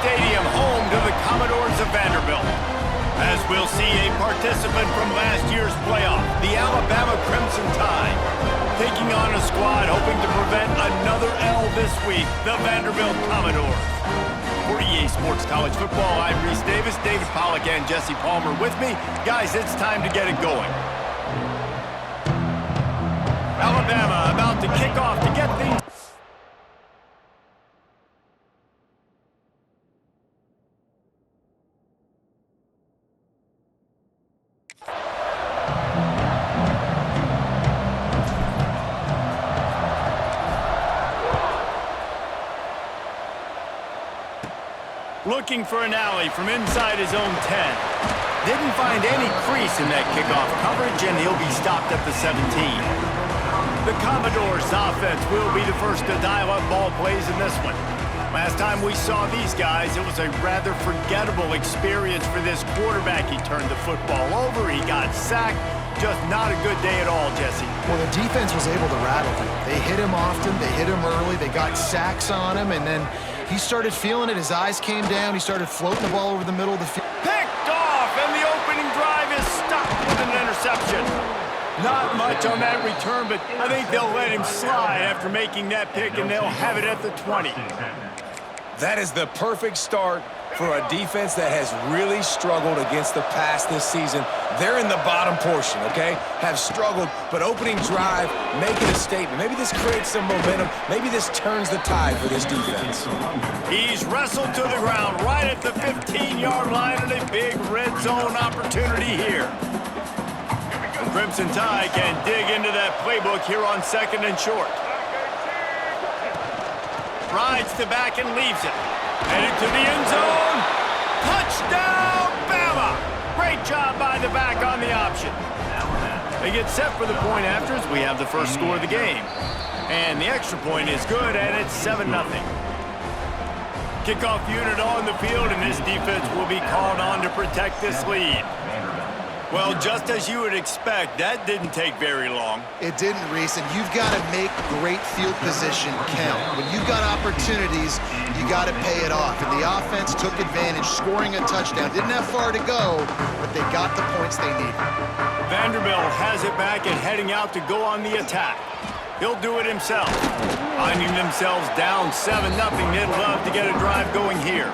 Stadium, home to the Commodores of Vanderbilt. As we'll see a participant from last year's playoff, the Alabama Crimson Tide, taking on a squad hoping to prevent another L this week, the Vanderbilt Commodores. For EA Sports College Football, I'm Reese Davis, David Pollack, and Jesse Palmer with me. Guys, it's time to get it going. Alabama about to kick off to get things. Looking for an alley from inside his own 10. Didn't find any crease in that kickoff coverage, and he'll be stopped at the 17. The Commodores' offense will be the first to dial up ball plays in this one. Last time we saw these guys, it was a rather forgettable experience for this quarterback. He turned the football over, he got sacked. Just not a good day at all, Jesse. Well, the defense was able to rattle him. They hit him often, they hit him early, they got sacks on him, and then he started feeling it. His eyes came down. He started floating the ball over the middle of the field. Picked off, and the opening drive is stopped with an interception. Not much on that return, but I think they'll let him slide after making that pick, and they'll have it at the 20. That is the perfect start for a defense that has really struggled against the pass this season. They're in the bottom portion, okay? Have struggled, but opening drive, making a statement. Maybe this creates some momentum. Maybe this turns the tide for this defense. He's wrestled to the ground right at the 15-yard line, and a big red zone opportunity here. The Crimson Tide can dig into that playbook here on 2nd and short. Rides to back and leaves it. Headed to the end zone. Touchdown, Bama! Great job by the back on the option. They get set for the point after as we have the first score of the game. And the extra point is good, and it's 7-0. Kickoff unit on the field, and this defense will be called on to protect this lead. Well, just as you would expect, that didn't take very long. It didn't, Reese, and you've got to make great field position count. When you've got opportunities, you got to pay it off. And the offense took advantage, scoring a touchdown. Didn't have far to go, but they got the points they needed. Vanderbilt has it back and heading out to go on the attack. He'll do it himself. Finding themselves down 7-0, they'd love to get a drive going here.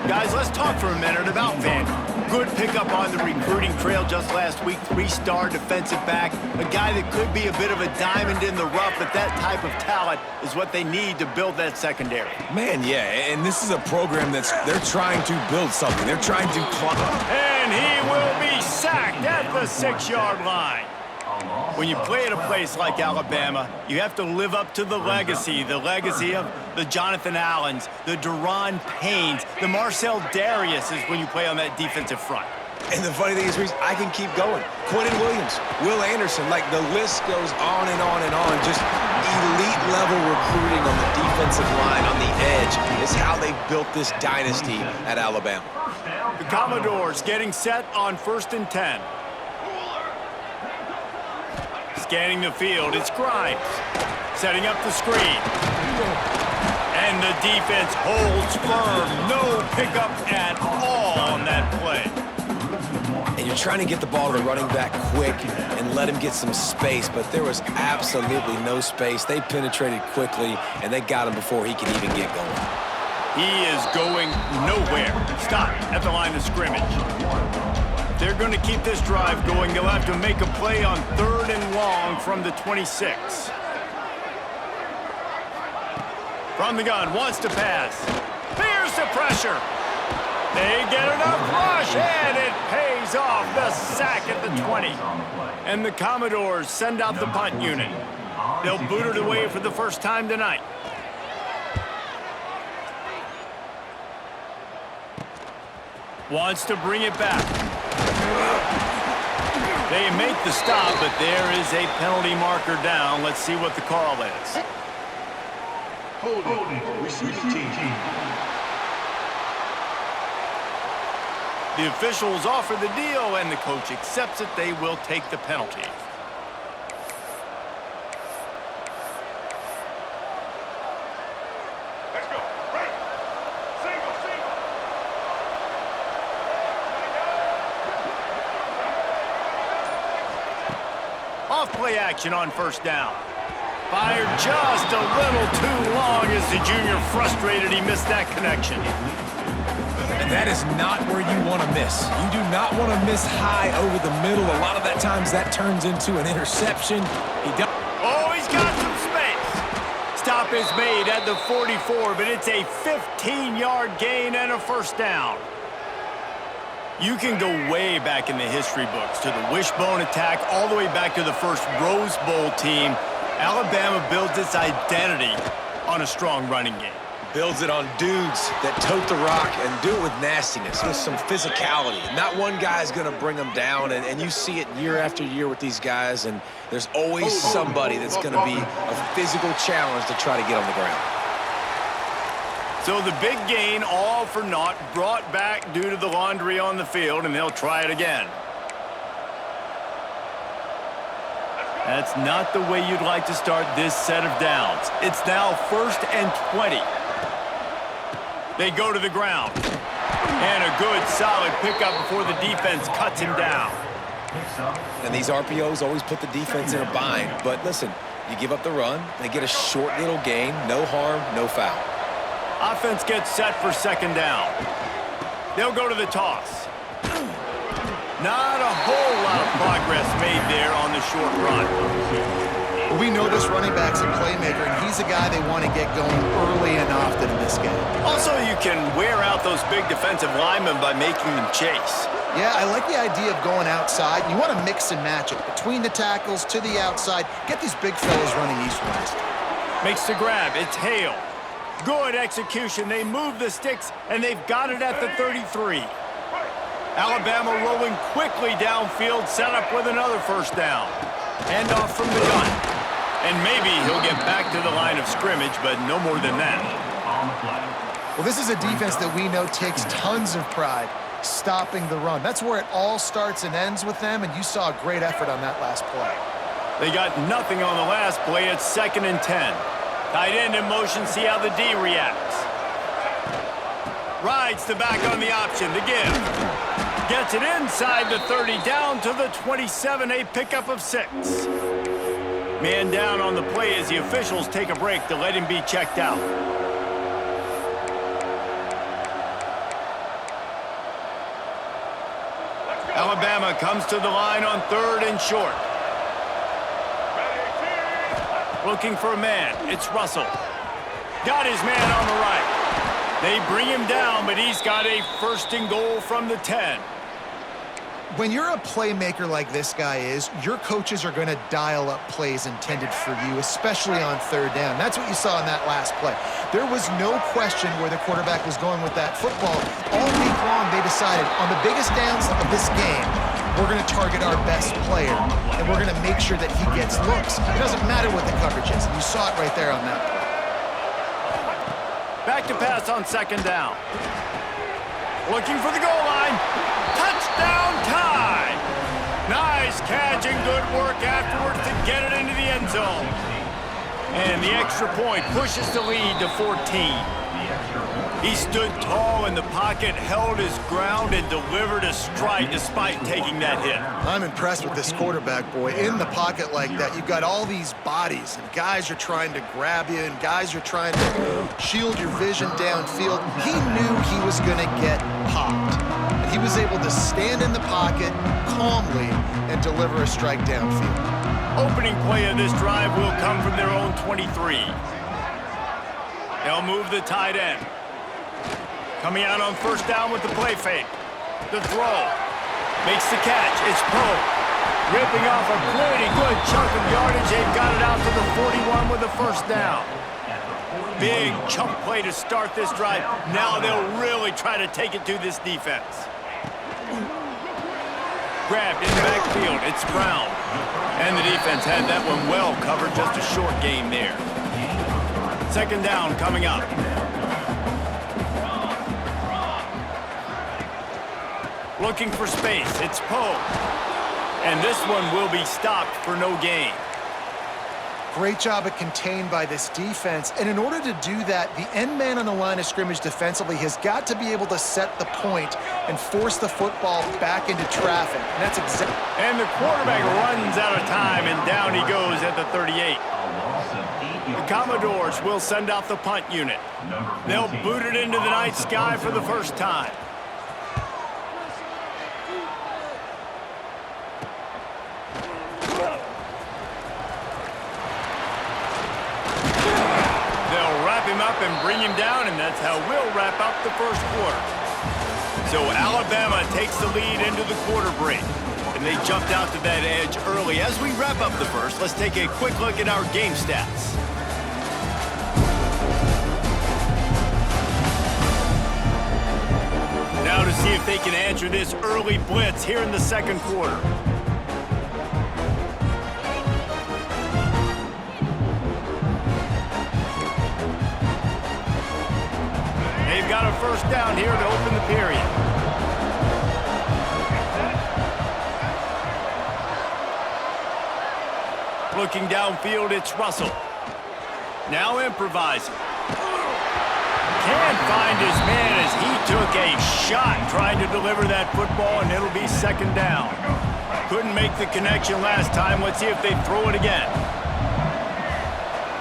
Guys, let's talk for a minute about Vandy. Good pickup on the recruiting trail just last week. 3-star defensive back. A guy that could be a bit of a diamond in the rough, but that type of talent is what they need to build that secondary. Man, yeah, and this is a program they're trying to build something. They're trying to climb. And he will be sacked at the 6-yard line. When you play at a place like Alabama, you have to live up to the legacy of the Jonathan Allens, the Deron Paynes, the Marcel Dariuses when you play on that defensive front. And the funny thing is, Reese, I can keep going. Quentin Williams, Will Anderson, like the list goes on and on and on. Just elite level recruiting on the defensive line, on the edge, is how they built this dynasty at Alabama. The Commodores getting set on 1st and 10. Scanning the field, it's Grimes. Setting up the screen. And the defense holds firm. No pickup at all on that play. And you're trying to get the ball to the running back quick and let him get some space, but there was absolutely no space. They penetrated quickly, and they got him before he could even get going. He is going nowhere. Stop at the line of scrimmage. They're going to keep this drive going. They'll have to make a play on 3rd and long from the 26. From the gun, wants to pass. Here's the pressure. They get enough rush, and it pays off. The sack at the 20. And the Commodores send out the punt unit. They'll boot it away for the first time tonight. Wants to bring it back. They make the stop, but there is a penalty marker down. Let's see what the call is. Holding, receiving team. The officials offer the deal, and the coach accepts it. They will take the penalty. Let's go. Right. Single. off play action on first down. Fired just a little too long as the junior frustrated he missed that connection. And that is not where you want to miss. You do not want to miss high over the middle. A lot of that times that turns into an interception. Oh, he's got some space. Stop is made at the 44, but it's a 15-yard gain and a first down. You can go way back in the history books to the wishbone attack, all the way back to the first Rose Bowl team. Alabama builds its identity on a strong running game. Builds it on dudes that tote the rock and do it with nastiness, with some physicality. Not one guy's going to bring them down, and you see it year after year with these guys, and there's always somebody that's going to be a physical challenge to try to get on the ground. So the big gain, all for naught, brought back due to the laundry on the field, and they'll try it again. That's not the way you'd like to start this set of downs. It's now 1st and 20. They go to the ground. And a good, solid pickup before the defense cuts him down. And these RPOs always put the defense in a bind. But listen, you give up the run, they get a short little gain, no harm, no foul. Offense gets set for 2nd down. They'll go to the toss. Not a whole lot of progress made there on the short run. Well, we know this running back's a playmaker, and he's a guy they want to get going early and often in this game. Also, you can wear out those big defensive linemen by making them chase. Yeah, I like the idea of going outside. You want to mix and match it between the tackles to the outside. Get these big fellas running east-west. Makes the grab. It's Hale. Good execution. They move the sticks, and they've got it at the 33. Alabama rolling quickly downfield, set up with another first down. Handoff from the gun. And maybe he'll get back to the line of scrimmage, but no more than that. Well, this is a defense that we know takes tons of pride stopping the run. That's where it all starts and ends with them, and you saw a great effort on that last play. They got nothing on the last play. It's 2nd and 10. Tight end in motion, see how the D reacts. Rides the back on the option, the give. Gets it inside the 30, down to the 27, a pickup of 6. Man down on the play as the officials take a break to let him be checked out. Alabama comes to the line on 3rd and short. Looking for a man, it's Russell. Got his man on the right. They bring him down, but he's got a 1st and goal from the 10. When you're a playmaker like this guy is, your coaches are going to dial up plays intended for you, especially on 3rd down. That's what you saw in that last play. There was no question where the quarterback was going with that football. All week long, they decided on the biggest downs of this game, we're going to target our best player, and we're going to make sure that he gets looks. It doesn't matter what the coverage is, and you saw it right there on that play. Back to pass on 2nd down. Looking for the goal line. Touchdown tie! Nice catch and good work afterwards to get it into the end zone. And the extra point pushes the lead to 14. He stood tall in the pocket, held his ground, and delivered a strike despite taking that hit. I'm impressed with this quarterback, boy. In the pocket like that, you've got all these bodies, and guys are trying to grab you, and guys are trying to shield your vision downfield. He knew he was going to get popped. And he was able to stand in the pocket calmly and deliver a strike downfield. Opening play of this drive will come from their own 23. They'll move the tight end. Coming out on 1st down with the play fake. The throw. Makes the catch. It's Poe. Ripping off a pretty good chunk of yardage. They've got it out to the 41 with the 1st down. Big chunk play to start this drive. Now they'll really try to take it to this defense. Grabbed in the backfield. It's Brown. And the defense had that one well covered. Just a short game there. 2nd down coming up. Looking for space. It's Poe. And this one will be stopped for no gain. Great job of contained by this defense. And in order to do that, the end man on the line of scrimmage defensively has got to be able to set the point and force the football back into traffic. And that's exactly. And the quarterback runs out of time, and down he goes at the 38. The Commodores will send out the punt unit. They'll boot it into the night sky for the first time. Up and bring him down, and that's how we'll wrap up the first quarter. So Alabama takes the lead into the quarter break, and they jumped out to that edge early. As we wrap up the first, let's take a quick look at our game stats. Now to see if they can answer this early blitz here in the second quarter. They've got a first down here to open the period. Looking downfield, it's Russell. Now improvising. Can't find his man as he took a shot trying to deliver that football, and it'll be second down. Couldn't make the connection last time. Let's see if they throw it again.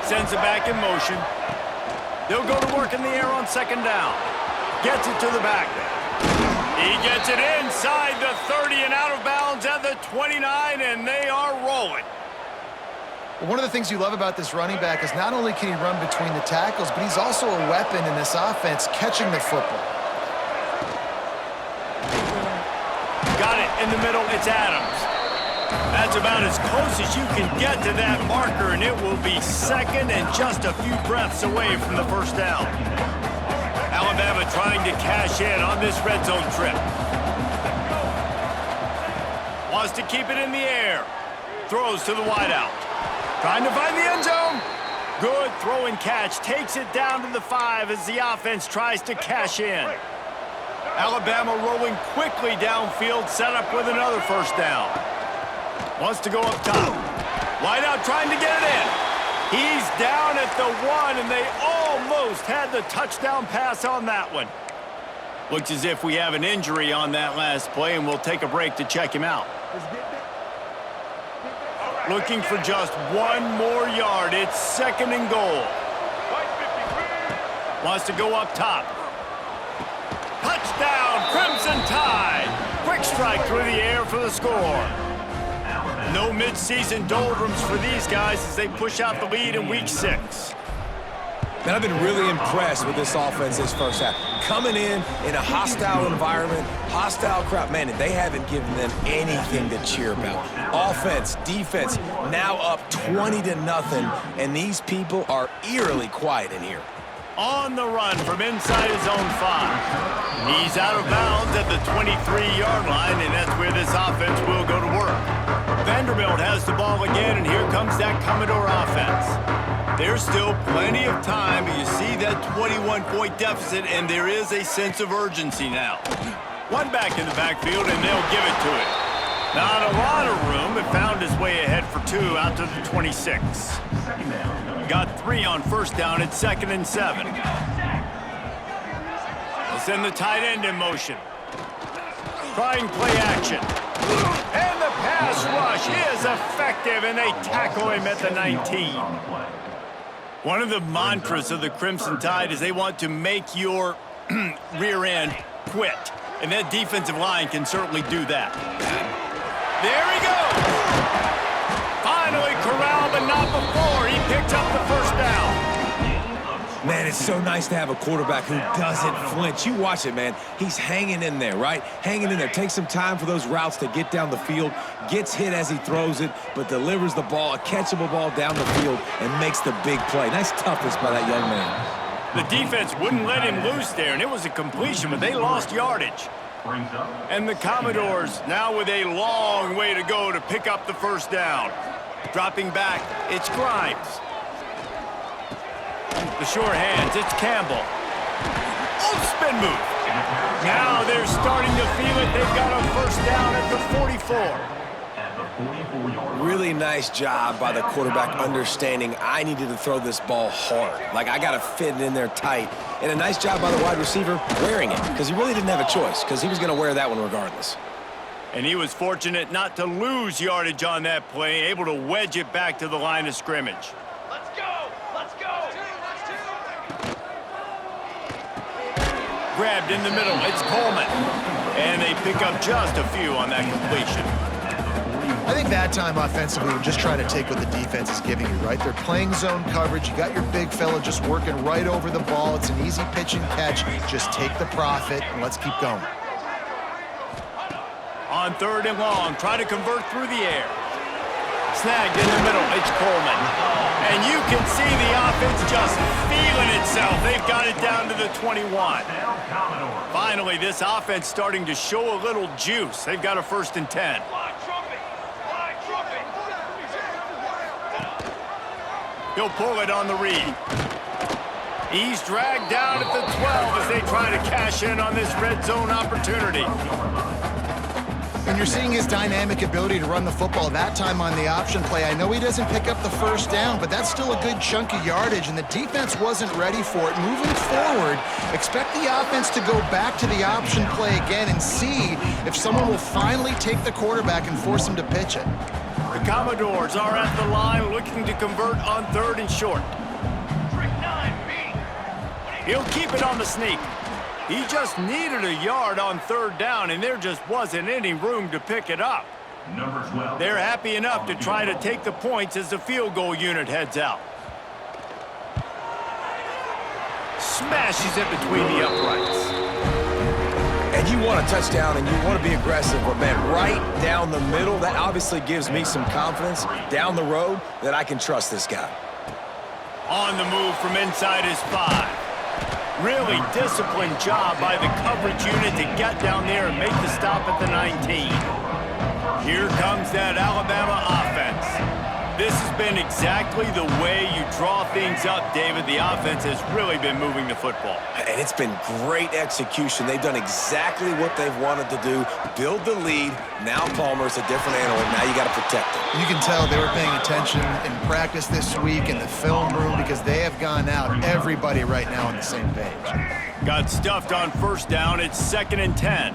Sends it back in motion. They'll go to work in the air on second down. Gets it to the back. He gets it inside the 30 and out of bounds at the 29, and they are rolling. One of the things you love about this running back is not only can he run between the tackles, but he's also a weapon in this offense catching the football. Got it in the middle. It's Adams. That's about as close as you can get to that marker, and it will be second and just a few breaths away from the first down. Alabama trying to cash in on this red zone trip. Wants to keep it in the air. Throws to the wideout. Trying to find the end zone. Good throw and catch. Takes it down to the 5 as the offense tries to cash in. Alabama rolling quickly downfield, set up with another first down. Wants to go up top. Wideout trying to get it in. He's down at the 1, and they almost had the touchdown pass on that one. Looks as if we have an injury on that last play, and we'll take a break to check him out. Looking for just one more yard. It's second and goal. Wants to go up top. Touchdown, Crimson Tide. Quick strike through the air for the score. No midseason doldrums for these guys as they push out the lead in week 6. Man, I've been really impressed with this offense this first half. Coming in a hostile environment, hostile crowd. Man, they haven't given them anything to cheer about. Offense, defense, now up 20-0, and these people are eerily quiet in here. On the run from inside his own 5. He's out of bounds at the 23-yard line, and that's where this offense will go to work. Vanderbilt has the ball again, and here comes that Commodore offense. There's still plenty of time, but you see that 21-point deficit, and there is a sense of urgency now. One back in the backfield, and they'll give it to him. Not a lot of room, but found his way ahead for 2 out to the 26. Got 3 on first down at 2nd and 7. They'll send the tight end in motion. Trying play action. And the pass rush is effective, and they tackle him at the 19. One of the mantras of the Crimson Tide is they want to make your rear end quit. And that defensive line can certainly do that. There he goes! Finally corralled, but not before. He picked up the first down. Man, it's so nice to have a quarterback who doesn't flinch. You watch it, man. He's hanging in there, right? Hanging in there. Takes some time for those routes to get down the field. Gets hit as he throws it, but delivers the ball, a catchable ball down the field, and makes the big play. Nice toughness by that young man. The defense wouldn't let him loose there, and it was a completion, but they lost yardage. And the Commodores now with a long way to go to pick up the first down. Dropping back, it's Grimes. The short hands, it's Campbell. Oh, spin move. Now they're starting to feel it. They've got a first down at the 44. Really nice job by the quarterback understanding I needed to throw this ball hard. Like, I got to fit it in there tight. And a nice job by the wide receiver wearing it, because he really didn't have a choice, because he was going to wear that one regardless. And he was fortunate not to lose yardage on that play, able to wedge it back to the line of scrimmage. Let's go! Let's go! Grabbed in the middle, it's Coleman. And they pick up just a few on that completion. I think that time offensively, we're just trying to take what the defense is giving you, right? They're playing zone coverage. You got your big fella just working right over the ball. It's an easy pitch and catch. Just take the profit, and let's keep going. On 3rd and long, try to convert through the air. Snagged in the middle, it's Coleman. And you can see the offense just feeling itself. They've got it down to the 21. Finally, this offense starting to show a little juice. They've got a 1st and 10. He'll pull it on the read. He's dragged down at the 12 as they try to cash in on this red zone opportunity. And you're seeing his dynamic ability to run the football. That time on the option play, I know he doesn't pick up the 1st down, but that's still a good chunk of yardage, and the defense wasn't ready for it. Moving forward, expect the offense to go back to the option play again and see if someone will finally take the quarterback and force him to pitch it. The Commodores are at the line looking to convert on 3rd and short. He'll keep it on the sneak. He just needed a yard on 3rd down, and there just wasn't any room to pick it up. They're happy enough to try to take the points as the field goal unit heads out. Smashes it between the uprights. And you want a touchdown and you want to be aggressive, but man, right down the middle, that obviously gives me some confidence down the road that I can trust this guy. On the move from inside his 5. Really disciplined job by the coverage unit to get down there and make the stop at the 19. Here comes that Alabama offense. This has been exactly the way you draw things up, David. The offense has really been moving the football. And it's been great execution. They've done exactly what they've wanted to do. Build the lead. Now Palmer's a different animal. Now you got to protect him. You can tell they were paying attention in practice this week in the film room because they have gone out, everybody right now on the same page. Got stuffed on 1st down. It's 2nd and 10.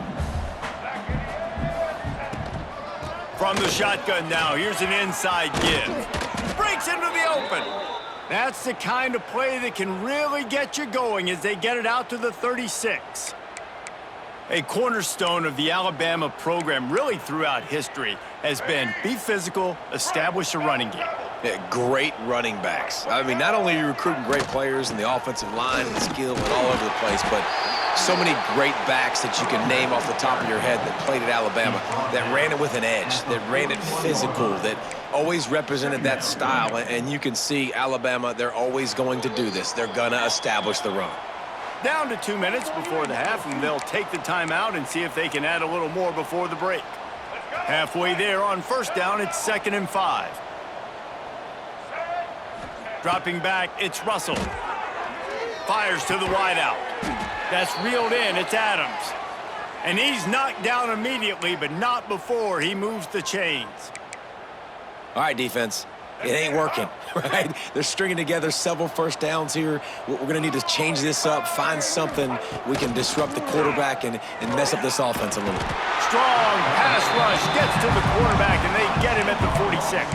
From the shotgun now, here's an inside give. Breaks into the open. That's the kind of play that can really get you going as they get it out to the 36. A cornerstone of the Alabama program really throughout history has been be physical, establish a running game. Yeah, great running backs. I mean, not only are you recruiting great players in the offensive line and skill and all over the place, but so many great backs that you can name off the top of your head that played at Alabama, that ran it with an edge, that ran it physical, that always represented that style. And you can see Alabama, they're always going to do this. They're going to establish the run. Down to 2 minutes before the half, and they'll take the timeout and see if they can add a little more before the break. Halfway there on 1st down, it's 2nd and 5. Dropping back, it's Russell. Fires to the wideout. That's reeled in, it's Adams. And he's knocked down immediately, but not before he moves the chains. All right, defense. It ain't working, right? They're stringing together several 1st downs here. We're going to need to change this up, find something we can disrupt the quarterback and mess up this offense a little. Strong pass rush gets to the quarterback, and they get him at the 46.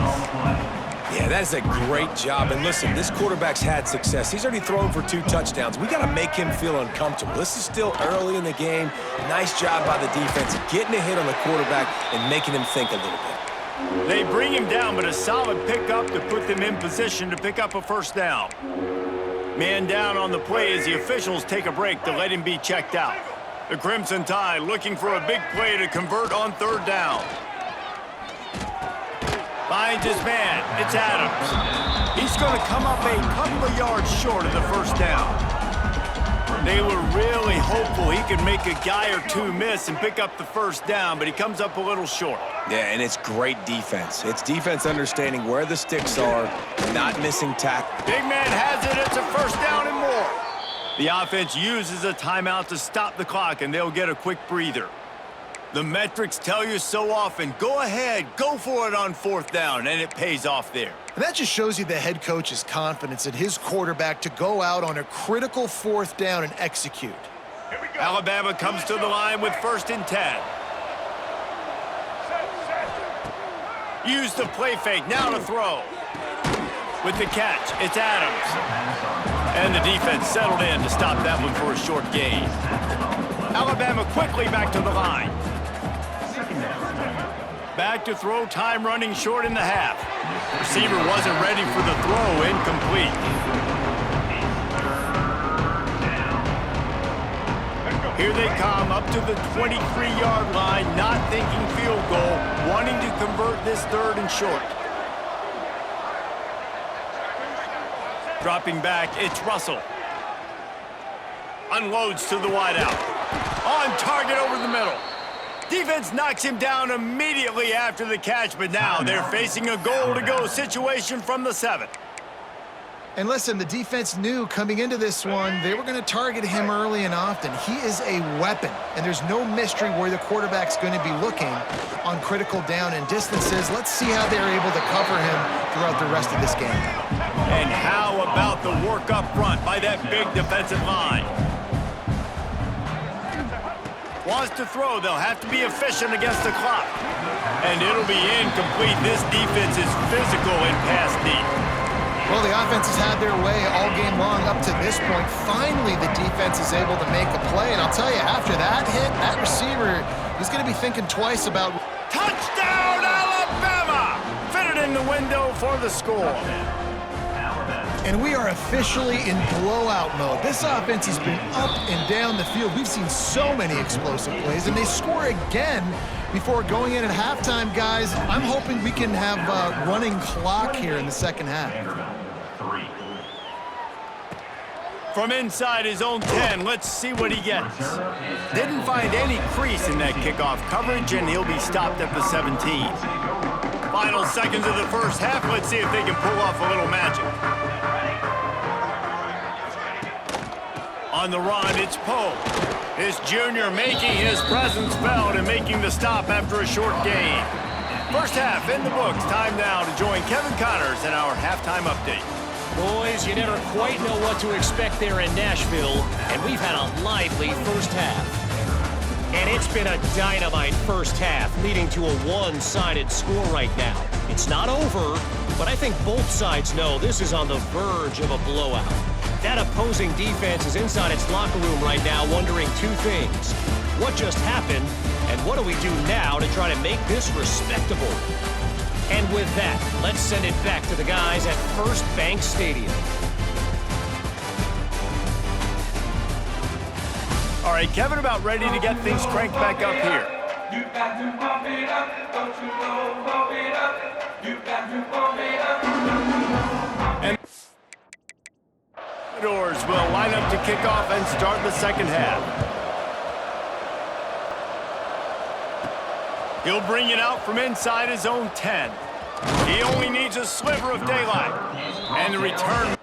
Yeah, that's a great job. And listen, this quarterback's had success. He's already thrown for 2 touchdowns. We got to make him feel uncomfortable. This is still early in the game. Nice job by the defense, getting a hit on the quarterback and making him think a little bit. They bring him down, but a solid pickup to put them in position to pick up a 1st down. Man down on the play as the officials take a break to let him be checked out. The Crimson Tide looking for a big play to convert on 3rd down. Finds his man. It's Adams. He's going to come up a couple of yards short of the 1st down. They were really hopeful he could make a guy or two miss and pick up the 1st down, but he comes up a little short. Yeah, and it's great defense. It's defense understanding where the sticks are, not missing tackle. Big man has it. It's a 1st down and more. The offense uses a timeout to stop the clock, and they'll get a quick breather. The metrics tell you so often, go ahead, go for it on 4th down, and it pays off there. And that just shows you the head coach's confidence in his quarterback to go out on a critical 4th down and execute. Alabama comes to the line with 1st and 10. Use the play fake, now to throw. With the catch, it's Adams. And the defense settled in to stop that one for a short gain. Alabama quickly back to the line. Back to throw, time running short in the half. Receiver wasn't ready for the throw, incomplete. Here they come up to the 23-yard line, not thinking field goal, wanting to convert this 3rd and short. Dropping back, it's Russell. Unloads to the wideout. On target over the middle. Defense knocks him down immediately after the catch, but now they're facing a goal-to-go situation from the 7. And listen, the defense knew coming into this one, they were going to target him early and often. He is a weapon, and there's no mystery where the quarterback's going to be looking on critical down and distances. Let's see how they're able to cover him throughout the rest of this game. And how about the work up front by that big defensive line? Wants to throw, they'll have to be efficient against the clock. And it'll be incomplete. This defense is physical and pass deep. Well, the offense has had their way all game long up to this point. Finally, the defense is able to make a play. And I'll tell you, after that hit, that receiver, he's going to be thinking twice about... Touchdown, Alabama! Fitted in the window for the score. And we are officially in blowout mode. This offense has been up and down the field. We've seen so many explosive plays, and they score again before going in at halftime, guys. I'm hoping we can have a running clock here in the second half. From inside his own 10, let's see what he gets. Didn't find any crease in that kickoff coverage, and he'll be stopped at the 17. Final seconds of the first half. Let's see if they can pull off a little magic. On the run, it's Poe. His junior making his presence felt and making the stop after a short gain. First half in the books. Time now to join Kevin Connors in our halftime update. Boys, you never quite know what to expect there in Nashville, and we've had a lively first half. And it's been a dynamite first half, leading to a one-sided score right now. It's not over, but I think both sides know this is on the verge of a blowout. That opposing defense is inside its locker room right now wondering 2 things. What just happened, and what do we do now to try to make this respectable? And with that, let's send it back to the guys at First Bank Stadium. All right, Kevin, about ready to get things cranked back up here. You got to pump it up, don't you know, pump it up. You got to pump it up, don't you know. And Commodores will line up to kick off and start the second half. He'll bring it out from inside his own 10. He only needs a sliver of daylight. And the return...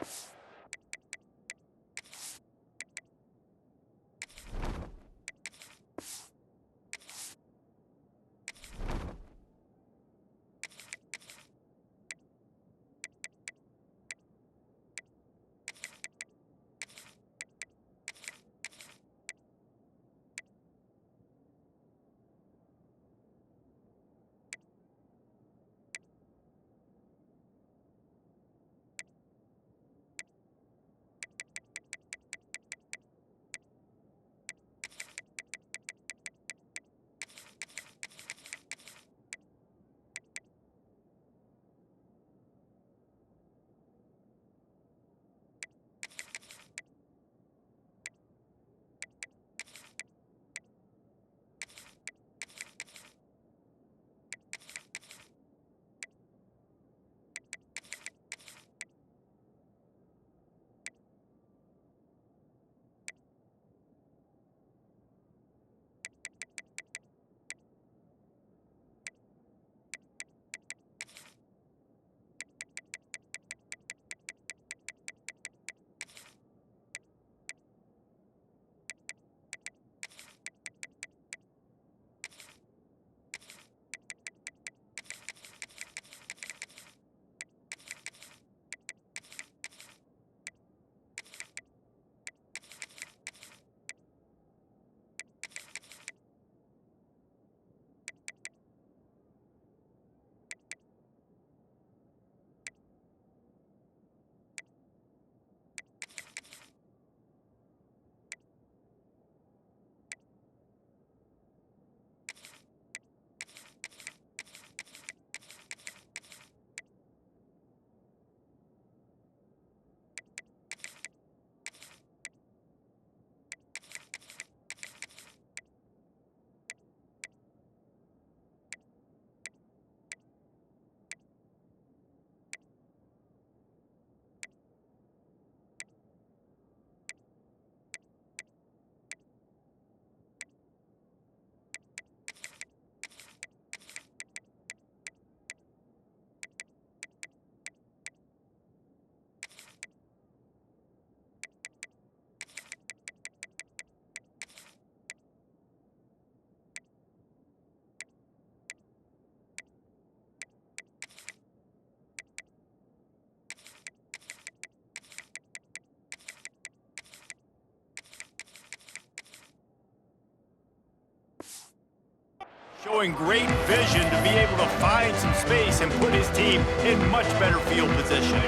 Showing great vision to be able to find some space and put his team in much better field position.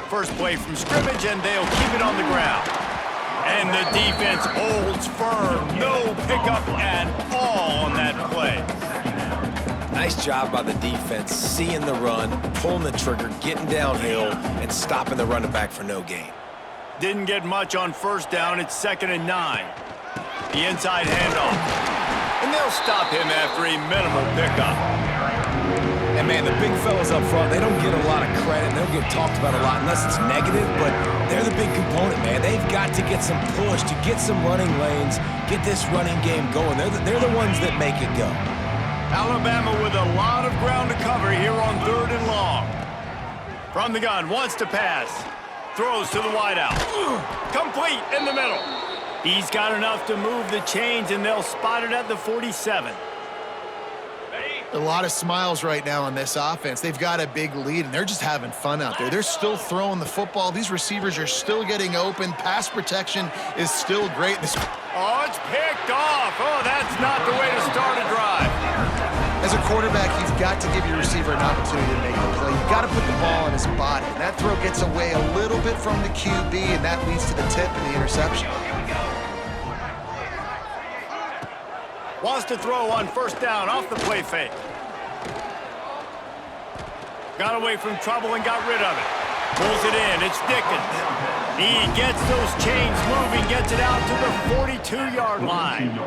First play from scrimmage, and they'll keep it on the ground. And the defense holds firm. No pickup at all on that play. Nice job by the defense, seeing the run, pulling the trigger, getting downhill, and stopping the running back for no gain. Didn't get much on first down. It's 2nd and 9. The inside handoff. And they'll stop him after a minimal pickup. And, man, the big fellas up front, they don't get a lot of credit. They don't get talked about a lot unless it's negative, but they're the big component, man. They've got to get some push, to get some running lanes, get this running game going. They're the ones that make it go. Alabama with a lot of ground to cover here on 3rd and long. From the gun, wants to pass. Throws to the wideout. Complete in the middle. He's got enough to move the chains, and they'll spot it at the 47. A lot of smiles right now on this offense. They've got a big lead, and they're just having fun out there. They're still throwing the football. These receivers are still getting open. Pass protection is still great. Oh, it's picked off. Oh, that's not the way to start a drive. As a quarterback, you've got to give your receiver an opportunity to make the play. You've got to put the ball in his body. And that throw gets away a little bit from the QB, and that leads to the tip and the interception. Wants to throw on first down off the play fake. Got away from trouble and got rid of it. Pulls it in. It's Dickens. He gets those chains moving, gets it out to the 42-yard line.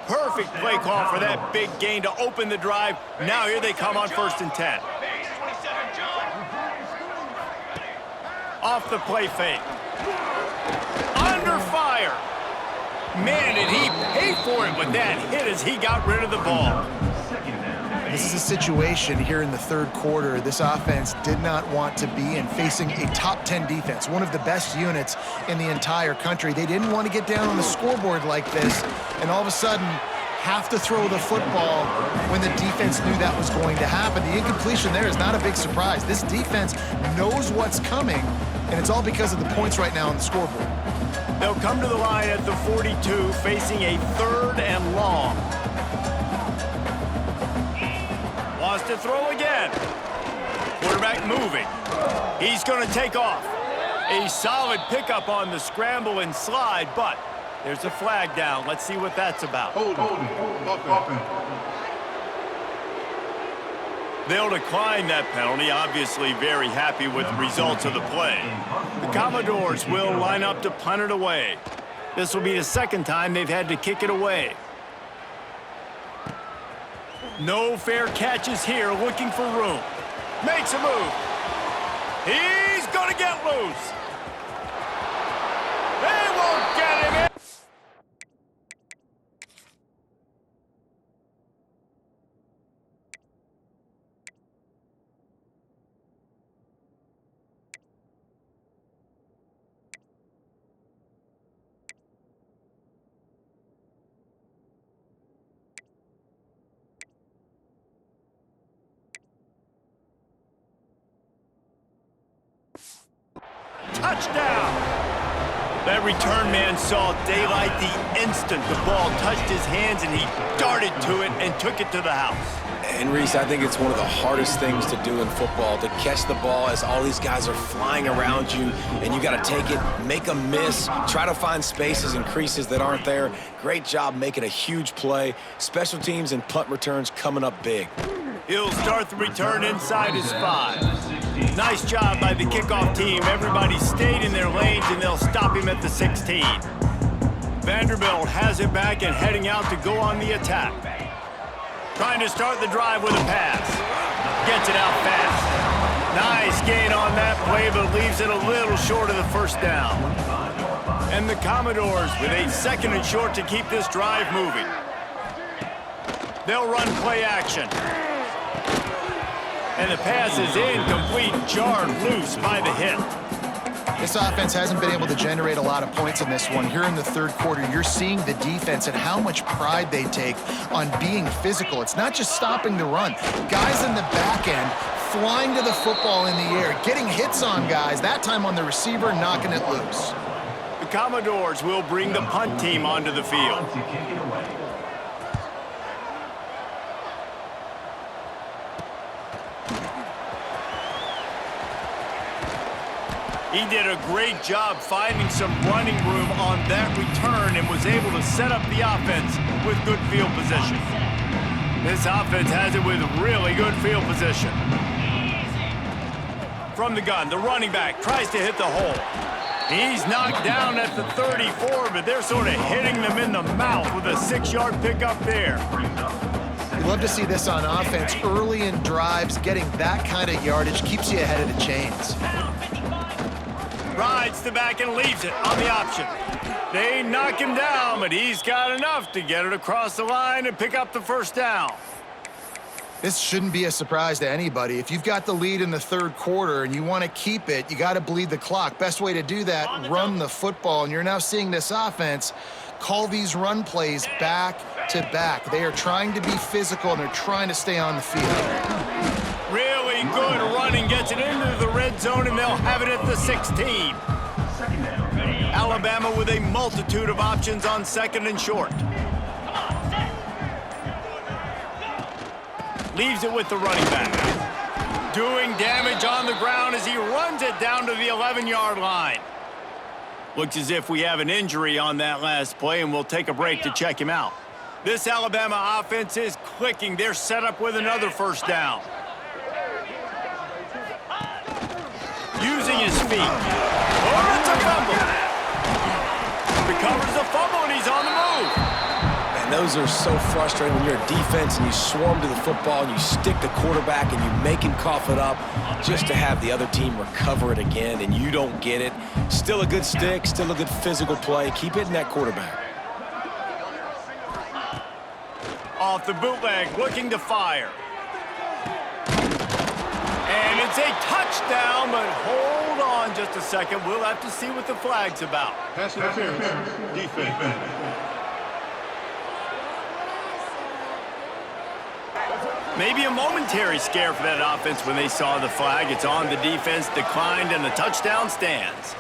Perfect play call for that big gain to open the drive. Now here they come on 1st and 10. Off the play fake. Under fire. Man, did he pay for it with that hit as he got rid of the ball. This is a situation here in the 3rd quarter this offense did not want to be in, facing a top 10 defense, one of the best units in the entire country. They didn't want to get down on the scoreboard like this, and all of a sudden have to throw the football when the defense knew that was going to happen. The incompletion there is not a big surprise. This defense knows what's coming, and it's all because of the points right now on the scoreboard. They'll come to the line at the 42, facing a 3rd and long. Wants to throw again. Quarterback moving. He's going to take off. A solid pickup on the scramble and slide, but there's a flag down. Let's see what that's about. They'll decline that penalty, obviously very happy with the results of the play. The Commodores will line up to punt it away. This will be the 2nd time they've had to kick it away. No fair catches here, looking for room. Makes a move. He's going to get loose. They won't get him in. Touchdown! That return man saw daylight the instant the ball touched his hands, and he darted to it and took it to the house. And, Reese, I think it's one of the hardest things to do in football, to catch the ball as all these guys are flying around you, and you got to take it, make a miss, try to find spaces and creases that aren't there. Great job making a huge play. Special teams and punt returns coming up big. He'll start the return inside his 5. Nice job by the kickoff team. Everybody stayed in their lanes, and they'll stop him at the 16. Vanderbilt has it back and heading out to go on the attack. Trying to start the drive with a pass. Gets it out fast. Nice gain on that play, but leaves it a little short of the first down. And the Commodores with a 2nd and short to keep this drive moving. They'll run play action. And the pass is incomplete, jarred loose by the hit. This offense hasn't been able to generate a lot of points in this one. Here in the third quarter, you're seeing the defense and how much pride they take on being physical. It's not just stopping the run. Guys in the back end flying to the football in the air, getting hits on guys, that time on the receiver, knocking it loose. The Commodores will bring the punt team onto the field. He did a great job finding some running room on that return and was able to set up the offense with good field position. This offense has it with really good field position. From the gun, the running back tries to hit the hole. He's knocked down at the 34, but they're sort of hitting them in the mouth with a 6-yard pickup there. You love to see this on offense. Early in drives, getting that kind of yardage keeps you ahead of the chains. Rides the back and leaves it on the option. They knock him down, but he's got enough to get it across the line and pick up the first down. This shouldn't be a surprise to anybody. If you've got the lead in the third quarter and you want to keep it, you got to bleed the clock. Best way to do that, run the football. And you're now seeing this offense call these run plays back to back. They are trying to be physical, and they're trying to stay on the field. Really good running, gets it into the red zone, and they'll have it at the 16. Alabama with a multitude of options on second and short. Leaves it with the running back. Doing damage on the ground as he runs it down to the 11-yard line. Looks as if we have an injury on that last play, and we'll take a break to check him out. This Alabama offense is clicking. They're set up with another first down. Using his feet. Oh, it's a fumble. Recovers the fumble, and he's on the move. Man, those are so frustrating when you're a defense and you swarm to the football and you stick the quarterback and you make him cough it up just to have the other team recover it again, and you don't get it. Still a good stick, still a good physical play. Keep hitting that quarterback. Off the bootleg, looking to fire. And it's a touchdown, but hold on just a second. We'll have to see what the flag's about. Pass interference. Defense. Maybe a momentary scare for that offense when they saw the flag. It's on, the defense declined, and the touchdown stands.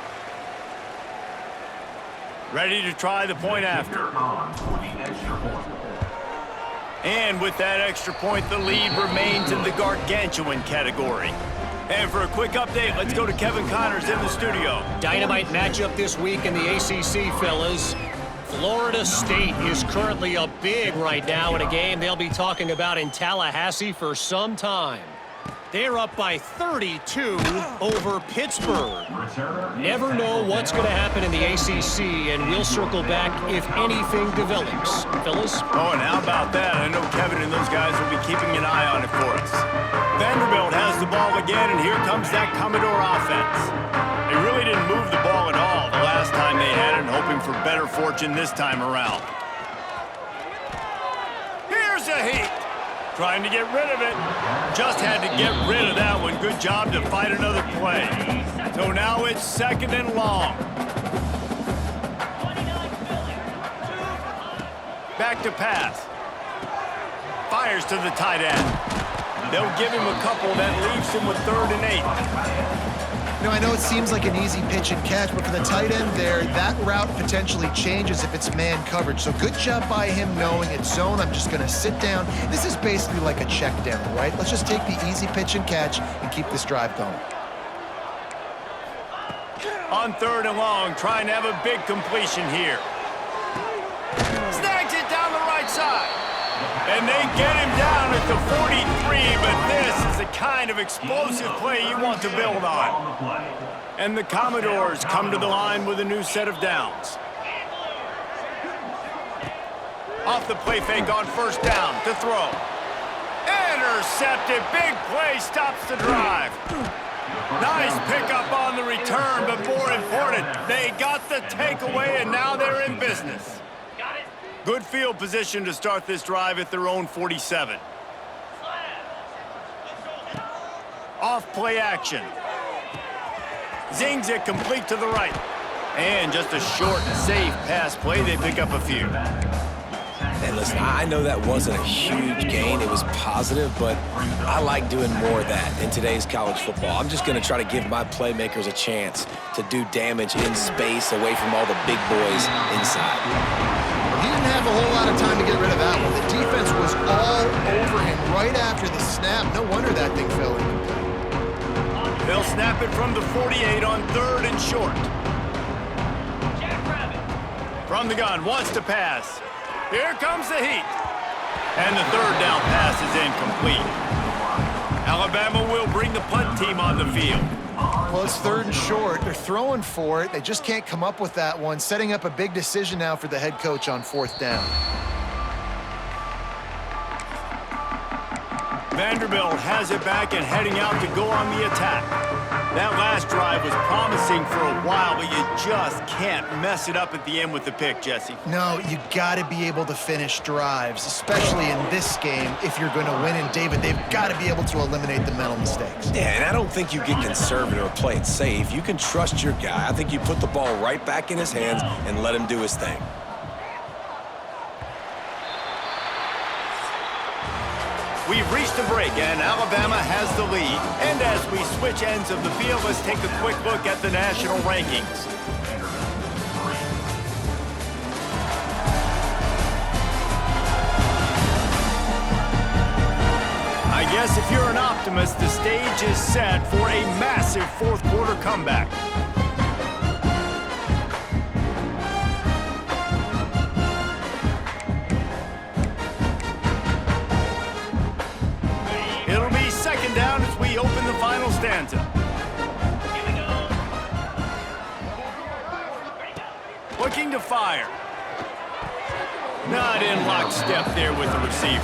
Ready to try the point after. And with that extra point, the lead remains in the gargantuan category. And for a quick update, let's go to Kevin Connors in the studio. Dynamite matchup this week in the ACC, fellas. Florida State is currently up big right now in a game they'll be talking about in Tallahassee for some time. They're up by 32 over Pittsburgh. Never know what's going to happen in the ACC, and we'll circle back if anything develops. Fellas? Oh, and how about that? I know Kevin and those guys will be keeping an eye on it for us. Vanderbilt has the ball again, and here comes that Commodore offense. They really didn't move the ball at all the last time they had it, hoping for better fortune this time around. Here's a heat. Trying to get rid of it. Just had to get rid of that one. Good job to fight another play. So now it's second and long. Back to pass. Fires to the tight end. They'll give him a couple that leaves him with 3rd and 8. You know, I know it seems like an easy pitch and catch, but for the tight end there, that route potentially changes if it's man coverage. So good job by him knowing it's zone. I'm just going to sit down. This is basically like a check down, right? Let's just take the easy pitch and catch and keep this drive going. On 3rd and long, trying to have a big completion here. Snags it down the right side. And they get him down at the 43, but this is the kind of explosive play you want to build on. And the Commodores come to the line with a new set of downs. Off the play fake on 1st down to throw. Intercepted, big play, stops the drive. Nice pickup on the return, but more important, they got the takeaway, and now they're in business. Good field position to start this drive at their own 47. Off play action. Zings it complete to the right. And just a short, safe pass play. They pick up a few. And listen, I know that wasn't a huge gain. It was positive, but I like doing more of that in today's college football. I'm just going to try to give my playmakers a chance to do damage in space away from all the big boys inside. He didn't have a whole lot of time to get rid of that one. The defense was all over him right after the snap. No wonder that thing fell incomplete. They'll snap it from the 48 on 3rd and short. From the gun, wants to pass. Here comes the heat. And the 3rd down pass is incomplete. Alabama will bring the punt team on the field. Well, it's 3rd and short. They're throwing for it. They just can't come up with that one. Setting up a big decision now for the head coach on 4th down. Vanderbilt has it back and heading out to go on the attack. That last drive was promising for a while, but you just can't mess it up at the end with the pick, Jesse. No, you got to be able to finish drives, especially in this game. If you're going to win, and David, they've got to be able to eliminate the mental mistakes. Yeah, and I don't think you get conservative or play it safe. You can trust your guy. I think you put the ball right back in his hands and let him do his thing. We've reached a break, and Alabama has the lead. And as we switch ends of the field, let's take a quick look at the national rankings. I guess if you're an optimist, the stage is set for a massive fourth-quarter comeback. Down as we open the final stanza. Looking to fire. Not in lockstep there with the receiver.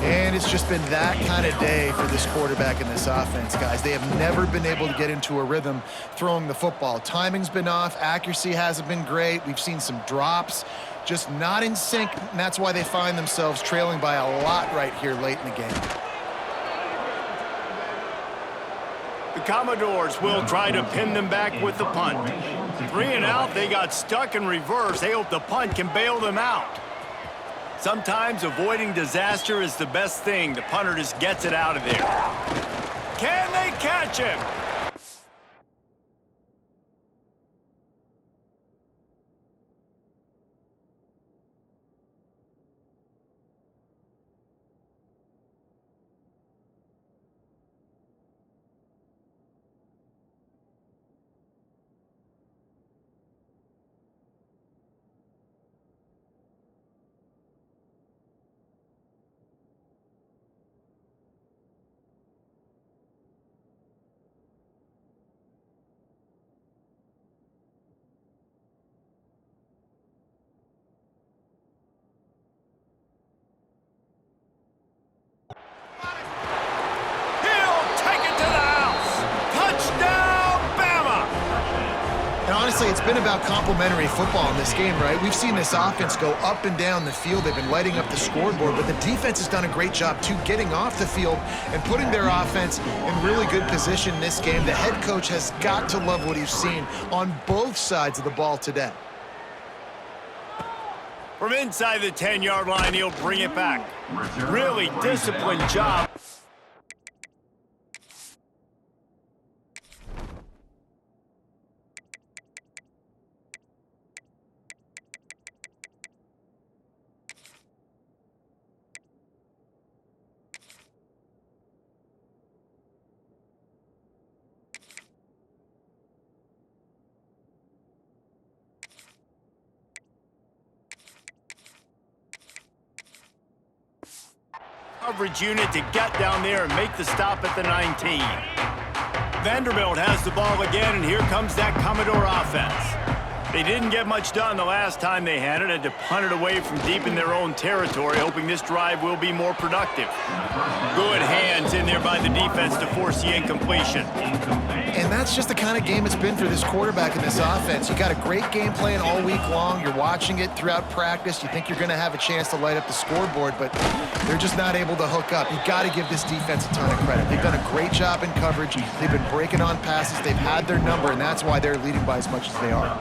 And it's just been that kind of day for this quarterback and this offense, guys. They have never been able to get into a rhythm throwing the football. Timing's been off. Accuracy hasn't been great. We've seen some drops. Just not in sync, and that's why they find themselves trailing by a lot right here late in the game. The Commodores will try to pin them back with the punt. 3 and out, they got stuck in reverse. They hope the punt can bail them out. Sometimes avoiding disaster is the best thing. The punter just gets it out of there. Can they catch him? Honestly, it's been about complementary football in this game, right? We've seen this offense go up and down the field. They've been lighting up the scoreboard, but the defense has done a great job, too, getting off the field and putting their offense in really good position in this game. The head coach has got to love what he's seen on both sides of the ball today. From inside the 10-yard line, he'll bring it back. Really disciplined job. Coverage unit to get down there and make the stop at the 19. Vanderbilt has the ball again, and here comes that Commodore offense. They didn't get much done the last time they had it. Had to punt it away from deep in their own territory, hoping this drive will be more productive. Good hands in there by the defense to force the incompletion. And that's just the kind of game it's been for this quarterback in this offense. You got a great game plan all week long. You're watching it throughout practice. You think you're going to have a chance to light up the scoreboard, but they're just not able to hook up. You got to give this defense a ton of credit. They've done a great job in coverage. They've been breaking on passes. They've had their number, and that's why they're leading by as much as they are.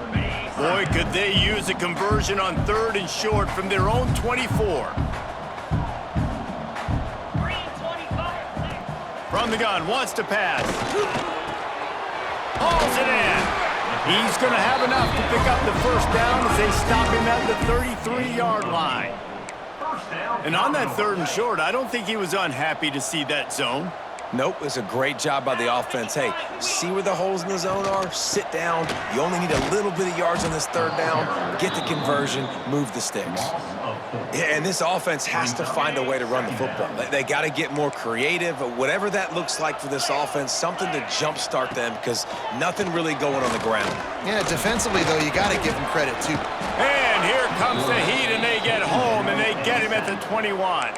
Boy, could they use a conversion on 3rd and short from their own 24. From the gun, wants to pass. Hauls it in. He's going to have enough to pick up the first down as they stop him at the 33-yard line. And on that 3rd and short, I don't think he was unhappy to see that zone. Nope, it's a great job by the offense. Hey, see where the holes in the zone are? Sit down. You only need a little bit of yards on this 3rd down. Get the conversion, move the sticks. Yeah, and this offense has to find a way to run the football. They got to get more creative, but whatever that looks like for this offense, something to jumpstart them because nothing really going on the ground. Yeah, defensively, though, you got to give them credit, too. And here comes the heat, and they get home, and they get him at the 21.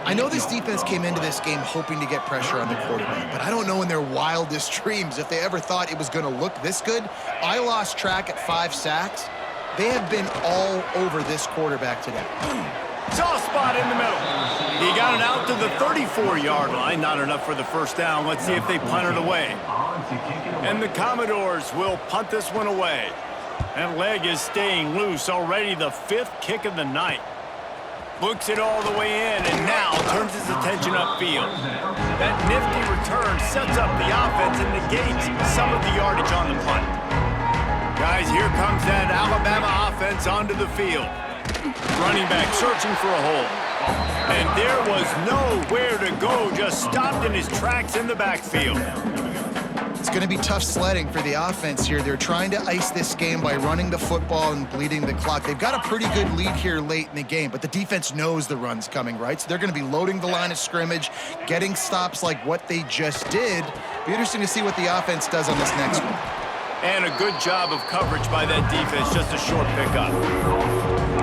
I know this defense came into this game hoping to get pressure on the quarterback, but I don't know in their wildest dreams if they ever thought it was going to look this good. I lost track at 5 sacks. They have been all over this quarterback today. Soft spot in the middle. He got it out to the 34-yard line. Not enough for the first down. Let's see if they punt it away. And the Commodores will punt this one away. That leg is staying loose. Already the 5th kick of the night. Looks it all the way in and now turns his attention upfield. That nifty return sets up the offense and negates some of the yardage on the punt. Guys, here comes that Alabama offense onto the field. Running back searching for a hole. And there was nowhere to go, just stopped in his tracks in the backfield. It's going to be tough sledding for the offense here. They're trying to ice this game by running the football and bleeding the clock. They've got a pretty good lead here late in the game, but the defense knows the run's coming, right? So they're going to be loading the line of scrimmage, getting stops like what they just did. Be interesting to see what the offense does on this next one. And a good job of coverage by that defense, just a short pickup.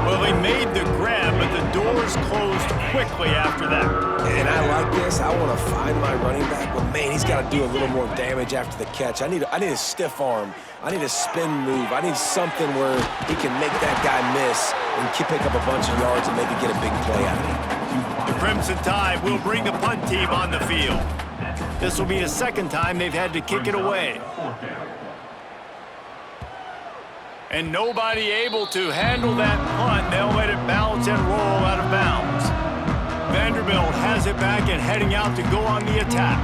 Well, they made the grab, but the doors closed quickly after that. And I like this. I want to find my running back, but man, he's got to do a little more damage after the catch. I need a stiff arm. I need a spin move. I need something where he can make that guy miss and pick up a bunch of yards and maybe get a big play out of it. The Crimson Tide will bring the punt team on the field. This will be the 2nd time they've had to kick it away. And nobody able to handle that punt. They'll let it bounce and roll out of bounds. Vanderbilt has it back and heading out to go on the attack.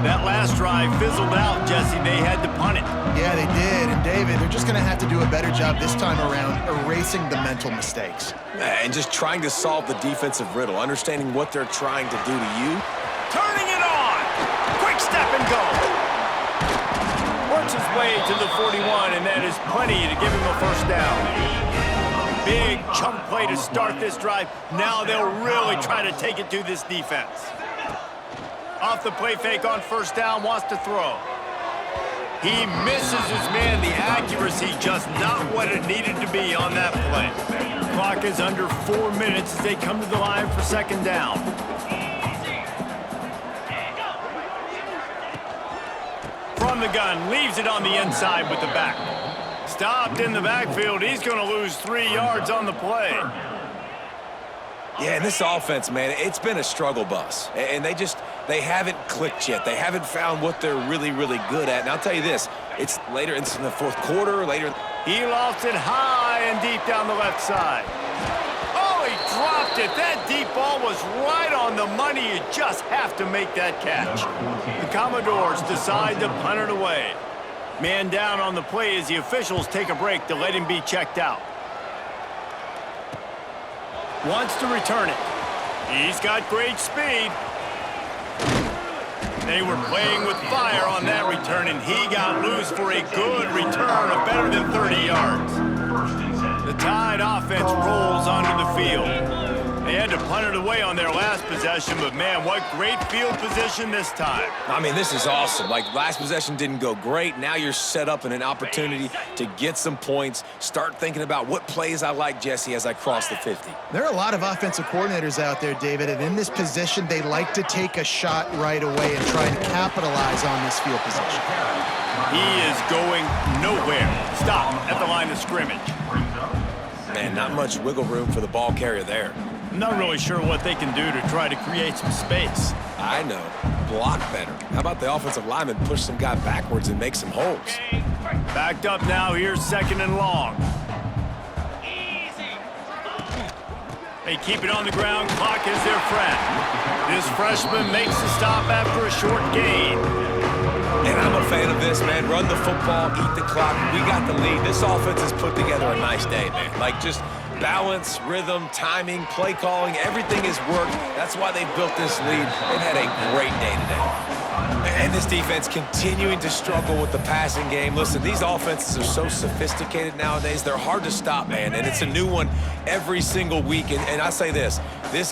That last drive fizzled out, Jesse. They had to punt it. Yeah, they did. And David, they're just going to have to do a better job this time around erasing the mental mistakes. And just trying to solve the defensive riddle, understanding what they're trying to do to you. Turning it on. Quick step and go. Works his way to the 41, and that is plenty to give him a first down. Big chunk play to start this drive. Now they'll really try to take it to this defense. Off the play fake on first down, wants to throw. He misses his man. The accuracy just not what it needed to be on that play. Clock is under 4 minutes as they come to the line for 2nd down. From the gun, leaves it on the inside with the back. Stopped in the backfield. He's going to lose 3 yards on the play. Yeah, and this offense, man, it's been a struggle bus. And they haven't clicked yet. They haven't found what they're really, really good at. And I'll tell you this, it's later in the 4th quarter, later. He lost it high and deep down the left side. Oh, he dropped it. That deep ball was right on the money. You just have to make that catch. The Commodores decide to punt it away. Man down on the play as the officials take a break to let him be checked out. Wants to return it. He's got great speed. They were playing with fire on that return, and he got loose for a good return of better than 30 yards. The Tide offense rolls onto the field. They had to punt it away on their last possession, but man, what great field position this time. I mean, this is awesome. Like, last possession didn't go great. Now you're set up in an opportunity to get some points. Start thinking about what plays I like, Jesse, as I cross the 50. There are a lot of offensive coordinators out there, David, and in this position, they like to take a shot right away and try and capitalize on this field position. He is going nowhere. Stop at the line of scrimmage. Man, not much wiggle room for the ball carrier there. I'm not really sure what they can do to try to create some space. I know. Block better. How about the offensive lineman push some guy backwards and make some holes? Backed up now. Here's 2nd and long. They keep it on the ground. Clock is their friend. This freshman makes the stop after a short gain. And I'm a fan of this, man. Run the football, eat the clock. We got the lead. This offense has put together a nice day, man. Like, just balance, rhythm, timing, play calling, everything has worked. That's why they built this lead. They've had a great day today. And this defense continuing to struggle with the passing game. Listen, these offenses are so sophisticated nowadays. They're hard to stop, man, and it's a new one every single week. And I say this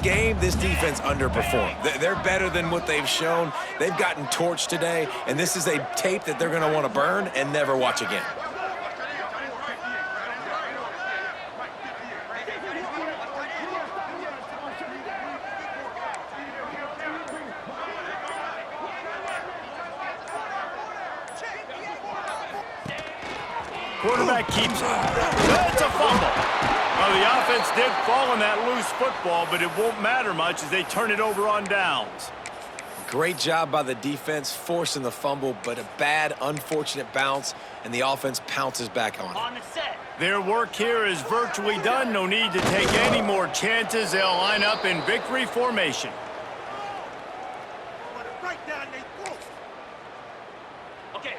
game, this defense underperformed. They're better than what they've shown. They've gotten torched today, and this is a tape that they're going to want to burn and never watch again. Quarterback keeps it. That's a fumble. Well, the offense did fall on that loose football, but it won't matter much as they turn it over on downs. Great job by the defense forcing the fumble, but a bad, unfortunate bounce, and the offense pounces back on it. On the set. Their work here is virtually done. No need to take any more chances. They'll line up in victory formation. Okay.